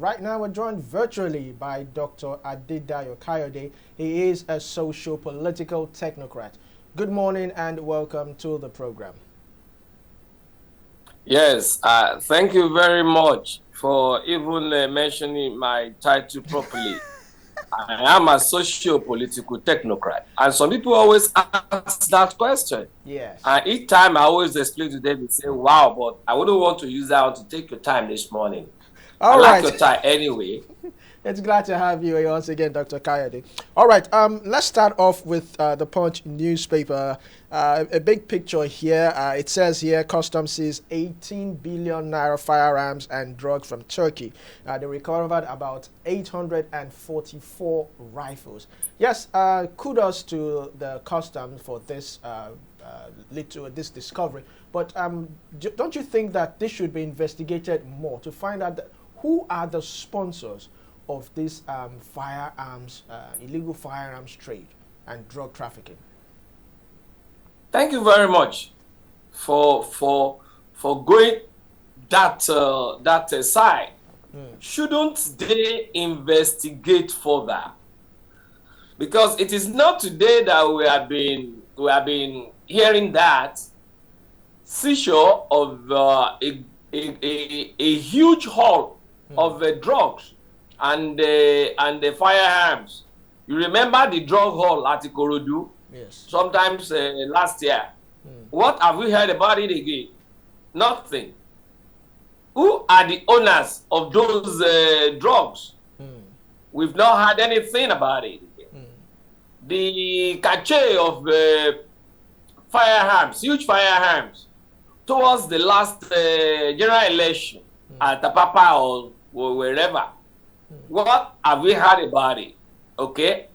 right now we're joined virtually by Dr. Adedayo Kayode. He is a socio-political technocrat. Good morning and welcome to the program. Yes, thank you very much for even mentioning my title properly. I am a socio-political technocrat. And some people always ask that question. Yes. And each time I always explain to them and say, wow, but I wouldn't want to use that to take your time this morning. All I right. like your time anyway. It's glad to have you once again, Dr. Kayode. All right, let's start off with the Punch newspaper. A big picture here. It says here, Customs sees 18 billion naira firearms and drugs from Turkey. They recovered about 844 rifles. Yes, kudos to the Customs for this this discovery. But don't you think that this should be investigated more to find out who are the sponsors of this illegal firearms trade and drug trafficking? Thank you very much for going that side. Shouldn't they investigate further? Because it is not today that we have been hearing that seizure of a huge haul of drugs and the firearms. You remember the drug haul at Ikorodu? Yes. Sometimes last year. What have we heard about it again? Nothing. Who are the owners of those drugs? We've not heard anything about it. The cache of firearms, huge firearms, towards the last general election at Tapapa or wherever. What have we heard about it? Okay?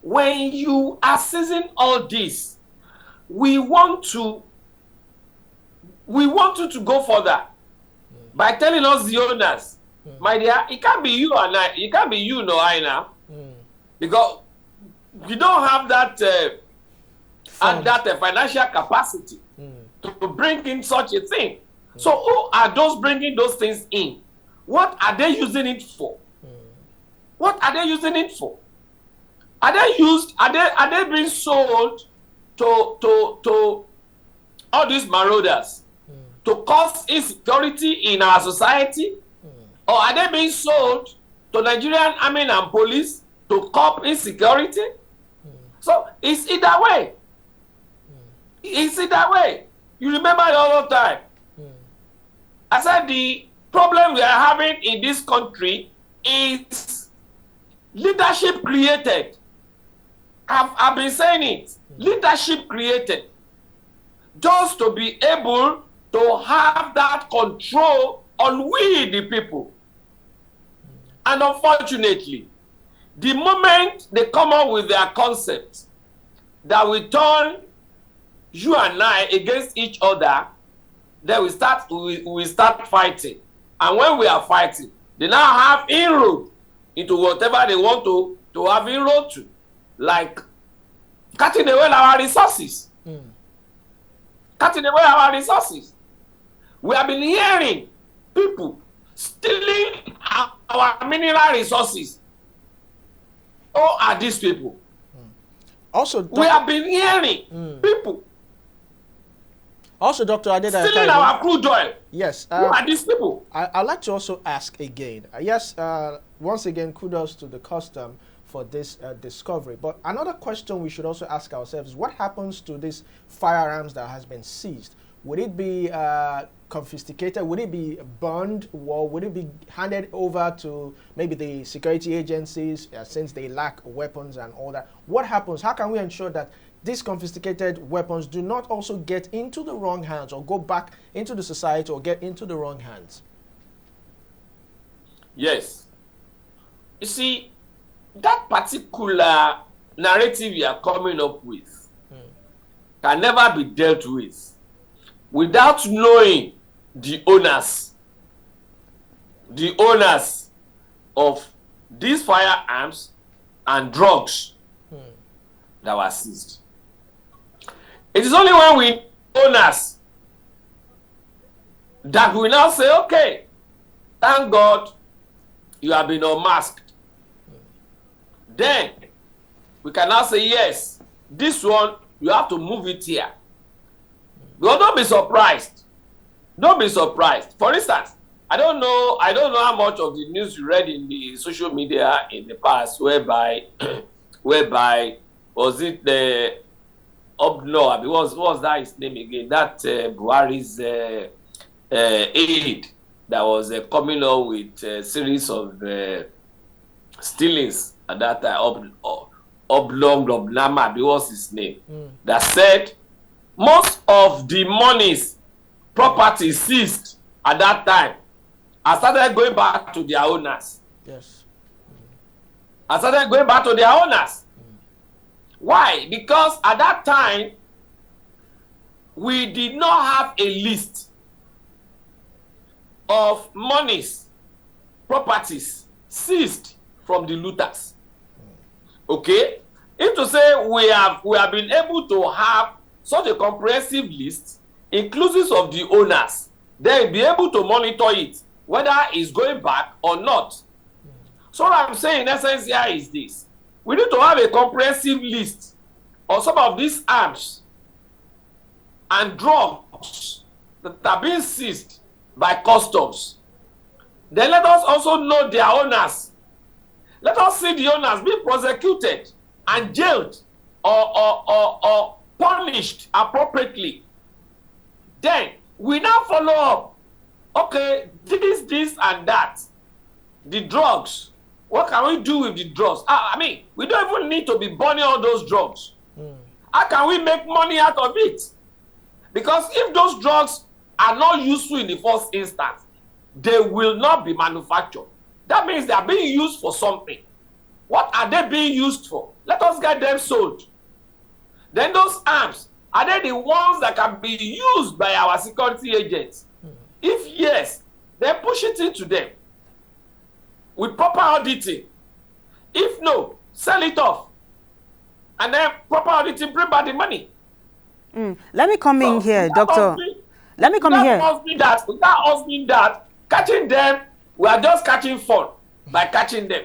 When you are seizing all this, we want you to go further by telling us the owners. My dear, it can't be you and I. It can't be you, no, I now. Because we don't have that financial capacity to bring in such a thing. So who are those bringing those things in? What are they using it for? What are they using it for? Are they being sold to all these marauders to cause insecurity in our society? Or are they being sold to Nigerian army and police to curb insecurity? So it's either way. It's either way. You remember the other time. I said the problem we are having in this country is leadership created. I've been saying it. Leadership created. Just to be able to have that control on we, the people. And unfortunately, the moment they come up with their concept that we turn you and I against each other, then we start fighting. And when we are fighting, they now have inroad into whatever they want to have inroad to. Like cutting away our resources. Cutting away our resources. We have been hearing people stealing our mineral resources. Who are these people? Also, we have been hearing people. Also, Dr. Adedayo, stealing our crude oil. Yes. Who are these people? I'd like to also ask again. Yes, once again, kudos to the Custom for this discovery. But another question we should also ask ourselves is what happens to these firearms that has been seized? Would it be confiscated? Would it be burned? Or would it be handed over to maybe the security agencies since they lack weapons and all that? What happens? How can we ensure that these confiscated weapons do not also get into the wrong hands or go back into the society or get into the wrong hands? Yes. You see, that particular narrative you are coming up with can never be dealt with without knowing the owners of these firearms and drugs that were seized. It is only when we owners that we now say, okay, thank God you have been unmasked. Then we can now say, yes, this one, you have to move it here. But don't be surprised. Don't be surprised. For instance, I don't know how much of the news you read in the social media in the past, whereby was it the Obno, what was that his name again? That Buhari's aide that was coming up with a series of stealings at that time, Obnama, what was his name? That said most of the monies, property seized at that time, I started going back to their owners. Yes. I started going back to their owners. Why? Because at that time, we did not have a list of monies, properties seized from the looters. Okay? If to say we have been able to have such a comprehensive list, inclusive of the owners, then be able to monitor it, whether it's going back or not. So what I'm saying in essence here is this. We need to have a comprehensive list of some of these arms and drugs that are being seized by customs. Then let us also know their owners. Let us see the owners being prosecuted and jailed or punished appropriately. Then we now follow up. Okay, this and that. The drugs. What can we do with the drugs? I mean, we don't even need to be burning all those drugs. How can we make money out of it? Because if those drugs are not useful in the first instance, they will not be manufactured. That means they are being used for something. What are they being used for? Let us get them sold. Then those arms, are they the ones that can be used by our security agents? If yes, then push it into them with proper auditing. If no, sell it off. And then proper auditing, bring back the money. Let me come in here, Doctor. Let me come in here. Without us being that, catching them, we are just catching fun by catching them.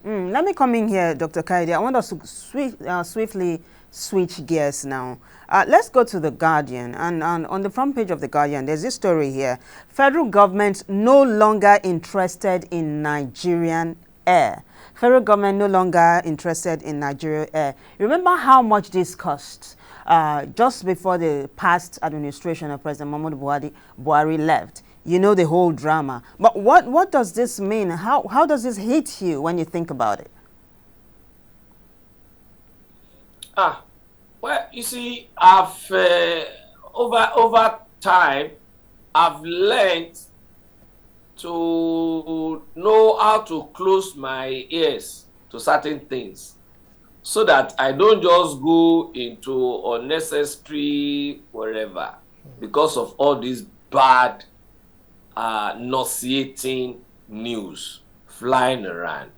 Let me come in here, Dr. Kayode. I want us to swiftly switch gears now. Let's go to The Guardian. And on the front page of The Guardian, there's this story here. Federal government no longer interested in Nigerian air. Federal government no longer interested in Nigerian air. Remember how much this cost just before the past administration of President Muhammadu Buhari left. You know the whole drama. But what does this mean? How does this hit you when you think about it? Well, you see, I've over time, I've learned to know how to close my ears to certain things, so that I don't just go into unnecessary wherever because of all these bad, nauseating news flying around.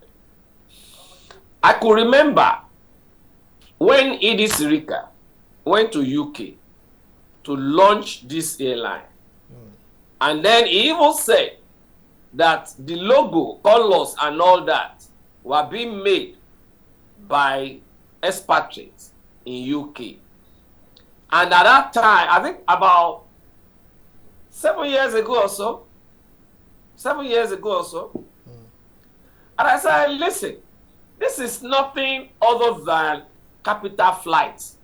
I could remember when Edith Sirika went to UK to launch this airline, and then he even said that the logo, colors, and all that were being made by expatriates in UK. And at that time, I think about 7 years ago or so, and I said, listen, this is nothing other than capital flights.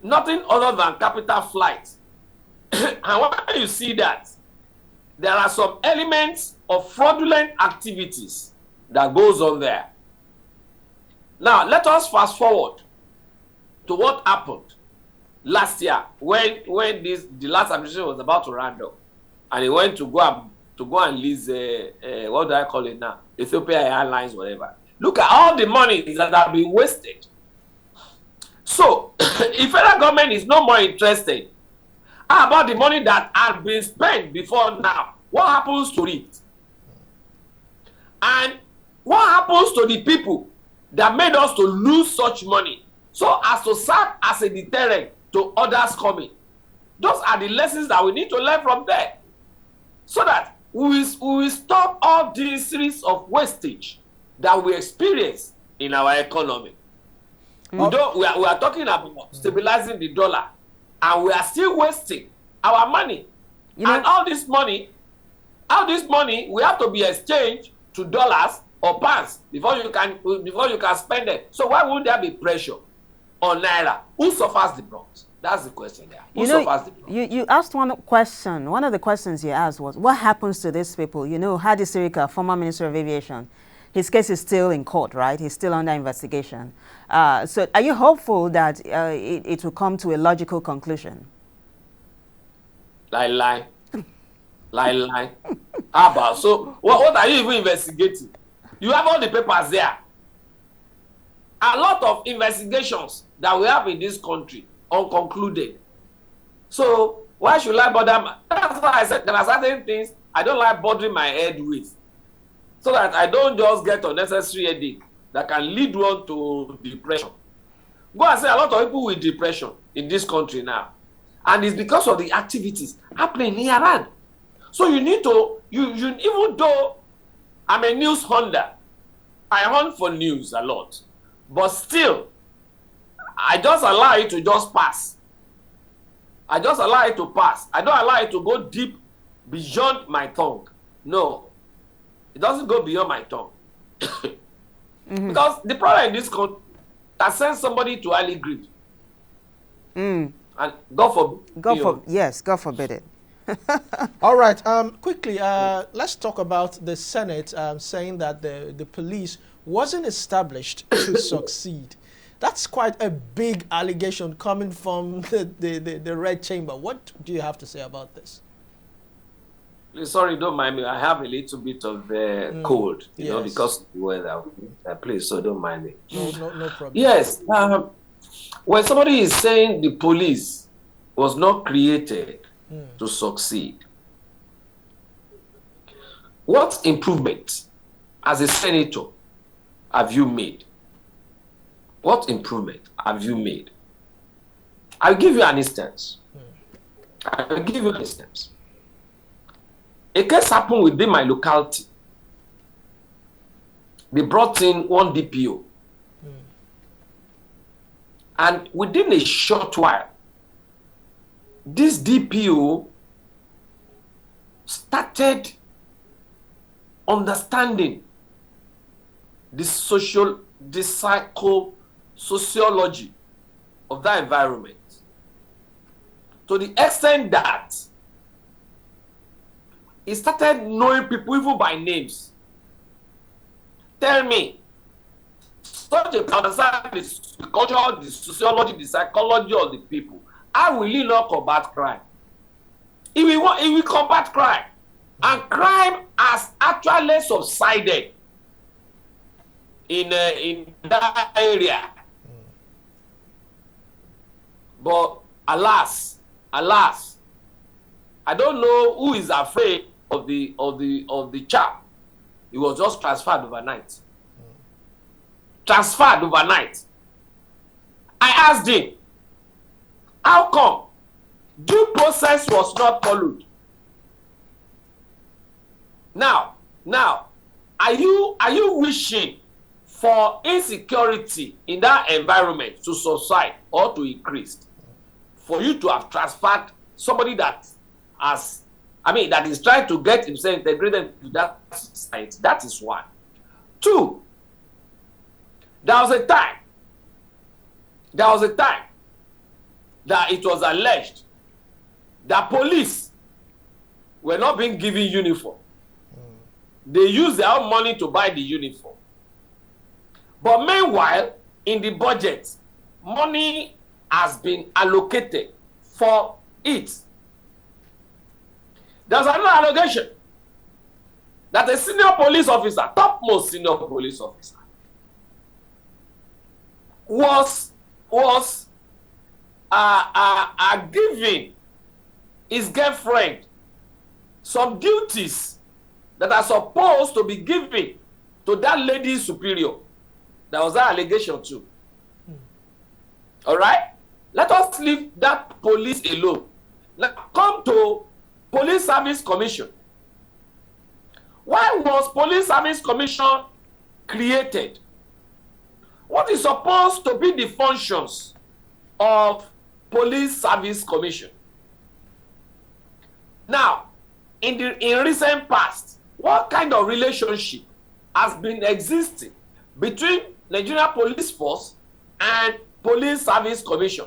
Nothing other than capital flights. And when you see that, there are some elements of fraudulent activities that goes on there. Now, let us fast forward to what happened last year when the last administration was about to round up, and he went to go and lease what do I call it now? Ethiopia Airlines, whatever. Look at all the money that have been wasted. So, if federal government is no more interested, how about the money that had been spent before now? What happens to it? And what happens to the people that made us to lose such money, so as to serve as a deterrent to others coming? Those are the lessons that we need to learn from there, so that we will stop all these series of wastage that we experience in our economy. We are talking about stabilizing the dollar, and we are still wasting our money. And all this money, we have to be exchanged to dollars or pounds before you can spend it. So why would there be pressure on naira? Who suffers the brunt? That's the question there. Who suffers the brunt? You asked one question. One of the questions you asked was, what happens to these people? Hadi Sirika, former Minister of Aviation, his case is still in court, right? He's still under investigation. So are you hopeful that it will come to a logical conclusion? Lie. How about? So what are you even investigating? You have all the papers there. A lot of investigations that we have in this country unconcluded. So why should I bother? That's why I said there are certain things I don't like bothering my head with, so that I don't just get unnecessary headache that can lead one to depression. Go and see a lot of people with depression in this country now, and it's because of the activities happening here around. So you need to, even though I'm a news hunter, I hunt for news a lot, but still, I just allow it to just pass. I just allow it to pass. I don't allow it to go deep beyond my tongue. No, it doesn't go beyond my tongue. Because the problem in this country, that sends somebody to early grief. And God forbid. Yes, God forbid it. All right. Quickly, let's talk about the Senate saying that the police wasn't established to succeed. That's quite a big allegation coming from the Red Chamber. What do you have to say about this? Please, sorry, don't mind me. I have a little bit of cold, because of the weather. Please, so don't mind me. No problem. Yes. When somebody is saying the police was not created to succeed, what improvement as a senator have you made? What improvement have you made? I'll give you an instance. A case happened within my locality. They brought in one DPO. And within a short while, this DPO started understanding the sociology of that environment, to the extent that he started knowing people even by names. Tell me, such a understand the culture, the sociology, the psychology of the people, how will he not combat crime? He will combat crime, and crime has actually subsided in that area. But alas, I don't know who is afraid of the chap. He was just transferred overnight. I asked him, how come due process was not followed? Now, are you wishing for insecurity in that environment to subside or to increase, for you to have transferred somebody that is trying to get himself integrated into that society? That is one. Two, there was a time that it was alleged that police were not being given uniform. They used their own money to buy the uniform. But meanwhile, in the budget, money has been allocated for it. There's another allegation that a senior police officer, topmost senior police officer, was giving his girlfriend some duties that are supposed to be given to that lady's superior. There was that allegation too. All right? Let us leave that police alone. Now come to Police Service Commission. Why was Police Service Commission created? What is supposed to be the functions of Police Service Commission? Now, in recent past, what kind of relationship has been existing between Nigeria Police Force and Police Service Commission?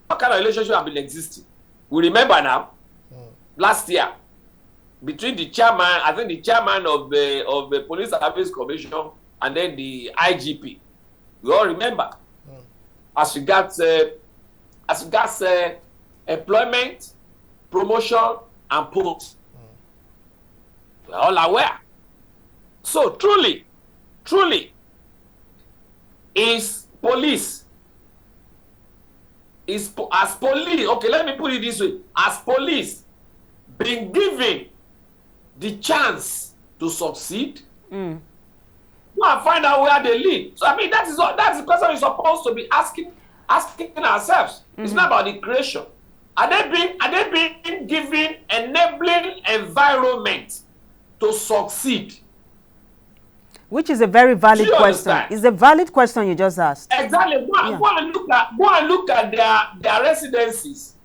What kind of relationship has been existing? We remember now, last year, between the chairman, I think the chairman of the Police Service Commission and then the IGP. We all remember. As regards employment, promotion, and post. We're all aware. So truly, is police, as police, okay, let me put it this way, as police been given the chance to succeed? Go and find out where they lead. So I mean, that's the question we're supposed to be asking ourselves. It's not about the creation. Are they being given enabling environment to succeed? Which is a very valid question. Understand? It's a valid question you just asked. Exactly. Go and look at their residencies.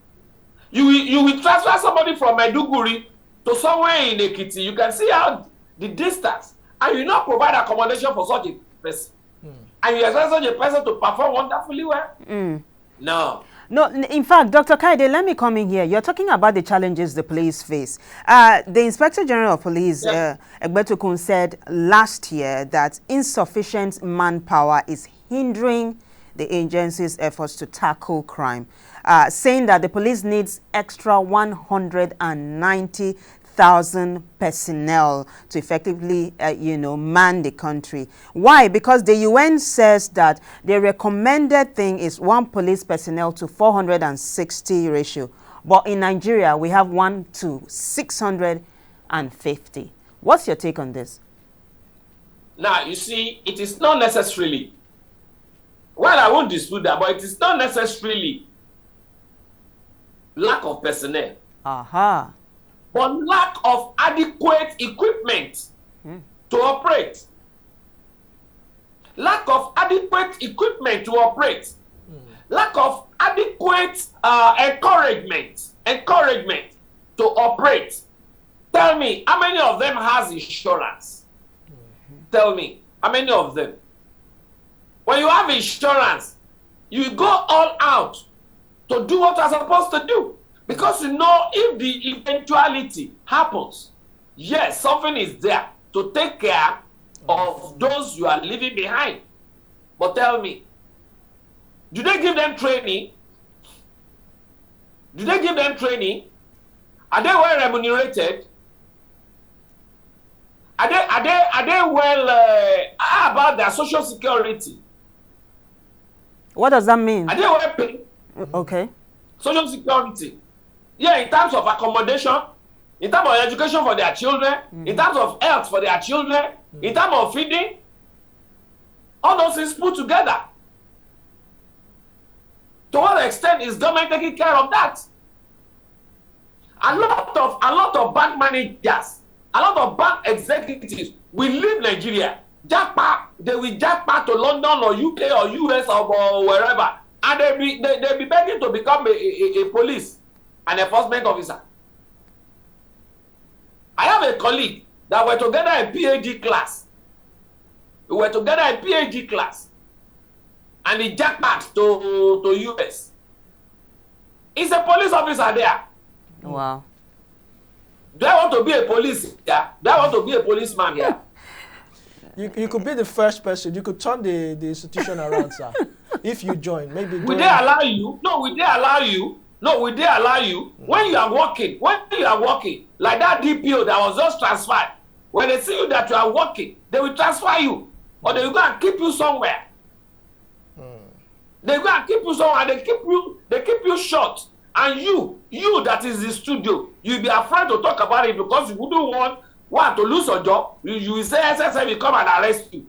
You will transfer somebody from Maiduguri to somewhere in Ekiti. You can see how the distance, and you not provide accommodation for such a person. And you expect such a person to perform wonderfully well? No, in fact, Dr. Kayode, let me come in here. You're talking about the challenges the police face. The Inspector General of Police, Egbetukun, said last year that insufficient manpower is hindering the agency's efforts to tackle crime, saying that the police needs extra 190,000 personnel to effectively, man the country. Why? Because the UN says that the recommended thing is 1 police personnel to 460 ratio. But in Nigeria, we have 1 to 650. What's your take on this? Now, you see, it is not necessarily, well, I won't dispute that, but it is not necessarily lack of personnel. But lack of adequate equipment to operate. Lack of adequate equipment to operate. Lack of adequate encouragement to operate. Tell me, how many of them has insurance? Tell me, how many of them? When you have insurance, you go all out to do what you're supposed to do. Because you know, if the eventuality happens, yes, something is there to take care of those you are leaving behind. But tell me, do they give them training? Do they give them training? Are they well remunerated? Are they well? How about their social security? What does that mean? Are they well paid? Okay. Social security. Yeah, in terms of accommodation, in terms of education for their children, in terms of health for their children, in terms of feeding, all those things put together. To what extent is government taking care of that? A lot of bank managers, a lot of bank executives will leave Nigeria, they will jackpot to London or UK or US or wherever, and they'll be begging to become a police, an enforcement officer. I have a colleague that were together in PhD class. We were together in PhD class, and he jackpot to US. He's a police officer there. Wow. Do I want to be a police? Yeah. Do I want to be a policeman? Yeah. You could be the first person. You could turn the institution around, sir. If you join, maybe. Will they allow you? No, will they allow you? No, will they allow you? When you are working, like that DPO that was just transferred, when they see you that you are working, they will transfer you, or they will go and keep you somewhere. They go and keep you somewhere. They keep you short, and you that is the studio, you'll be afraid to talk about it because you wouldn't want to lose your job. You will say SSM will come and arrest you.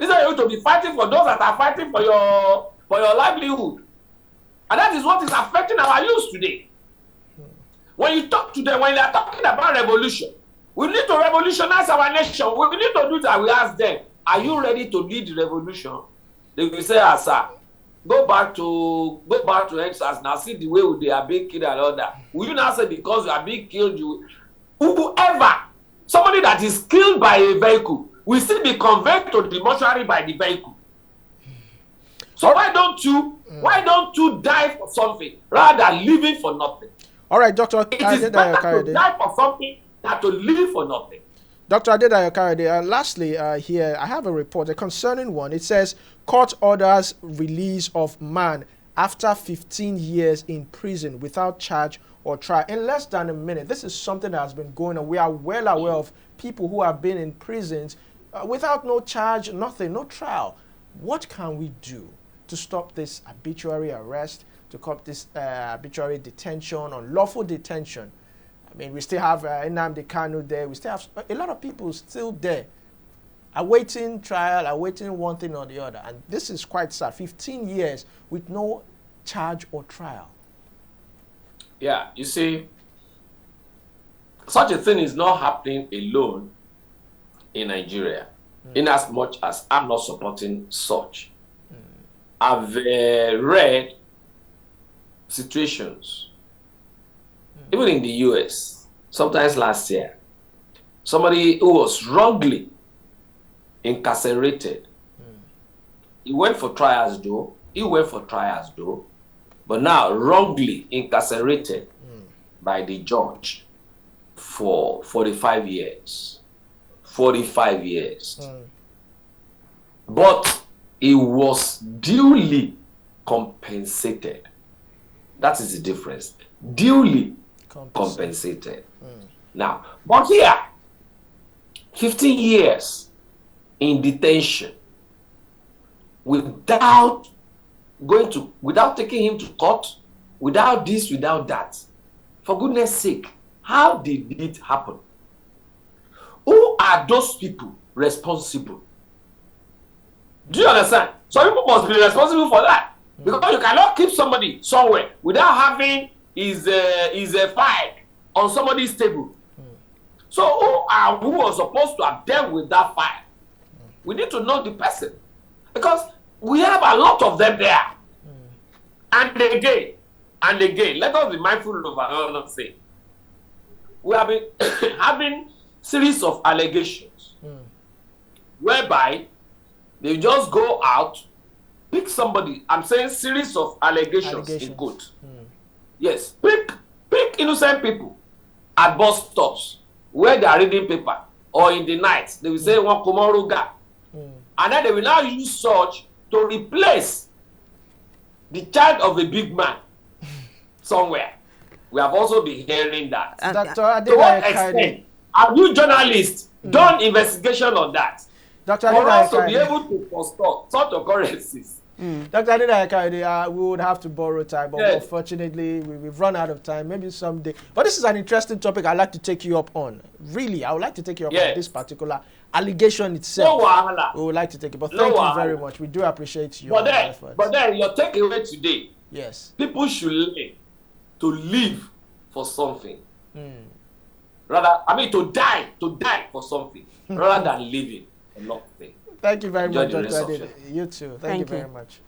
Instead of you to be fighting for those that are fighting for your livelihood. And that is what is affecting our youth today. When you talk to them, when they are talking about revolution, We need to revolutionize our nation. We need to do that. We ask them, are you ready to lead the revolution? They will say, ah, sir, go back to Texas now. See the way they are being killed and all that. Will you now say because you are being killed, whoever, somebody that is killed by a vehicle will still be conveyed to the mortuary by the vehicle. So why don't you die for something rather than living for nothing? All right, Dr. It is better to die for something than to live for nothing. Dr. Adedayo Kayode, lastly, here, I have a report, a concerning one. It says, court orders release of man after 15 years in prison without charge or trial. In less than a minute, this is something that has been going on. We are well aware of people who have been in prisons without no charge, nothing, no trial. What can we do to stop this arbitrary arrest, to stop this arbitrary detention, unlawful detention? I mean, we still have Nnamdi Kanu there. We still have a lot of people still there, awaiting trial, awaiting one thing or the other. And this is quite sad. 15 years with no charge or trial. Yeah, you see, such a thing is not happening alone in Nigeria, in as much as I'm not supporting such. I've read situations, even in the US, sometimes last year, somebody who was wrongly incarcerated. He went for trials though, but now wrongly incarcerated by the judge for 45 years. 45 years. But he was duly compensated. That is the difference. Duly compensated. Now, but here, 15 years in detention without taking him to court, without this, without that. For goodness sake, how did it happen? Who are those people responsible? Do you understand? Some people must be responsible for that. Because you cannot keep somebody somewhere without having his file on somebody's table. So who was supposed to have dealt with that file? We need to know the person. Because we have a lot of them there. And again, let us be mindful of another thing. We have been having series of allegations whereby they just go out, pick somebody. I'm saying series of allegations. In quote. Yes, pick innocent people at bus stops where they are reading paper, or in the night they will say one Komoruga, and then they will now use such to replace the child of a big man somewhere. We have also been hearing that. To what extent have you journalists done investigation on that? Dr. For us to be able to construct such occurrences. Dr. Adedayo Kayode, we would have to borrow time, but unfortunately, we've run out of time. Maybe someday. But this is an interesting topic I'd like to take you up on. Really, I would like to take you up on this particular allegation itself. We would like to take it. But thank you very much. We do appreciate your efforts. But then, your takeaway today, people should learn to live for something. Rather, to die for something, rather than living for nothing. Thank you very much, Dr. Adedayo. You too. Thank you very much.